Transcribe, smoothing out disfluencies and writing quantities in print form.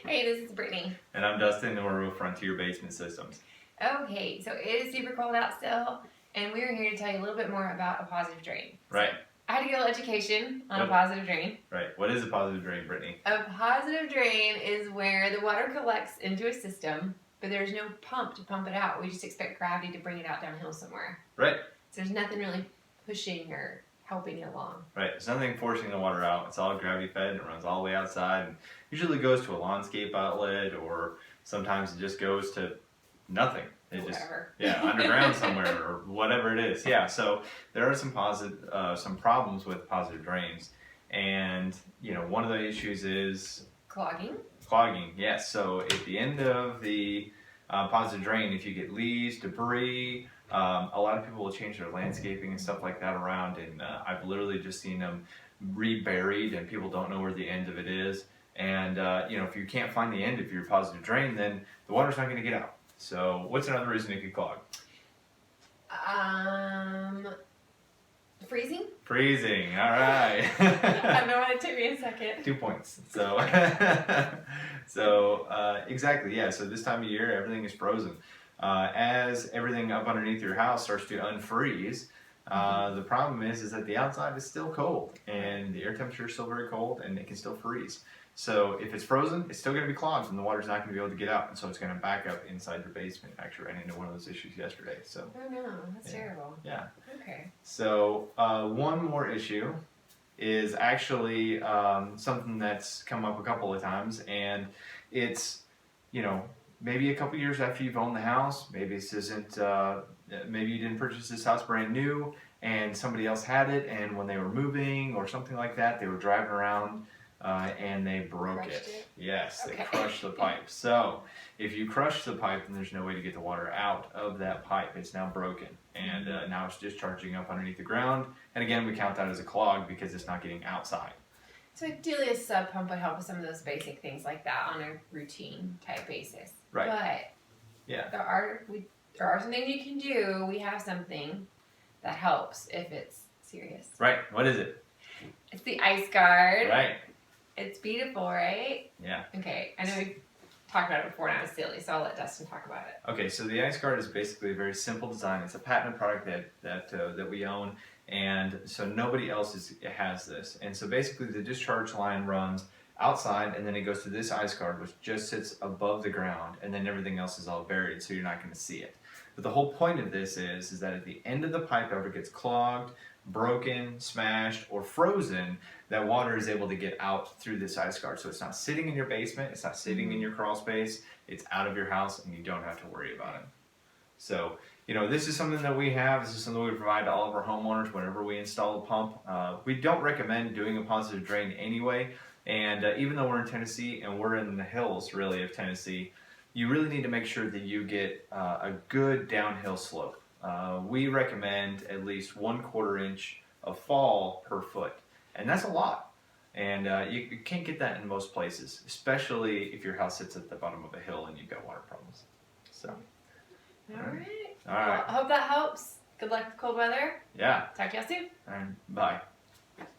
Hey, this is Brittany. And I'm Dustin, and we're with Frontier Basement Systems. Okay, so it is super cold out still, and we're here to tell you a little bit more about a positive drain. Right. I had to get a little education on a positive drain. Right. What is a positive drain, Brittany? A positive drain is where the water collects into a system, but there's no pump to pump it out. We just expect gravity to bring it out downhill somewhere. Right. So there's nothing really pushing or helping it along. Right. There's nothing forcing the water out. It's all gravity fed. It runs all the way outside. And usually goes to a landscape outlet, or sometimes it just goes to nothing. It Whatever. Underground somewhere or whatever it is. Yeah. So there are some problems with positive drains, and one of the issues is Clogging. Clogging. Yes. So at the end of the positive drain, if you get leaves, debris, a lot of people will change their landscaping and stuff like that around, and I've literally just seen them reburied, and people don't know where the end of it is. And if you can't find the end of your positive drain, then the water's not going to get out. So what's another reason it could clog? Freezing. Freezing. All right. I know it took me a second. 2 points. So, exactly. Yeah. So this time of year, everything is frozen. As everything up underneath your house starts to unfreeze, the problem is that the outside is still cold, and the air temperature is still very cold, and it can still freeze. So if it's frozen, it's still going to be clogged, and the water's not going to be able to get out, and so it's going to back up inside your basement. Actually, ran into one of those issues yesterday. So. Oh no, that's terrible. Yeah. Okay. So one more issue is actually something that's come up a couple of times, and it's maybe a couple years after you've owned the house. Maybe this isn't. Maybe you didn't purchase this house brand new, and somebody else had it, and when they were moving or something like that, they were driving around. And they broke it. Yes, okay. They crushed the pipe. So if you crush the pipe, then there's no way to get the water out of that pipe. It's now broken, and now it's discharging up underneath the ground. And again, we count that as a clog because it's not getting outside. So ideally, a sub pump would help with some of those basic things like that on a routine type basis. Right. But yeah, there are some things you can do. We have something that helps if it's serious. Right. What is it? It's the Ice Guard. Right. It's beautiful, right? Yeah. Okay, I know we talked about it before and I was silly, so I'll let Dustin talk about it. Okay, so the Ice Guard is basically a very simple design. It's a patented product that we own, and so nobody else has this. And so basically the discharge line runs outside, and then it goes to this Ice Guard, which just sits above the ground, and then everything else is all buried, so you're not going to see it. But the whole point of this is that at the end of the pipe ever gets clogged, broken, smashed, or frozen, that water is able to get out through this Ice Guard. So it's not sitting in your basement, it's not sitting in your crawl space, it's out of your house, and you don't have to worry about it. So, this is something that we have. This is something we provide to all of our homeowners whenever we install a pump. We don't recommend doing a positive drain anyway, and even though we're in Tennessee, and we're in the hills, really, of Tennessee, you really need to make sure that you get a good downhill slope. We recommend at least 1/4 inch of fall per foot, and that's a lot. And you can't get that in most places, especially if your house sits at the bottom of a hill and you've got water problems. So, All right. All right. Well, I hope that helps. Good luck with cold weather. Yeah. Talk to y'all soon. And bye.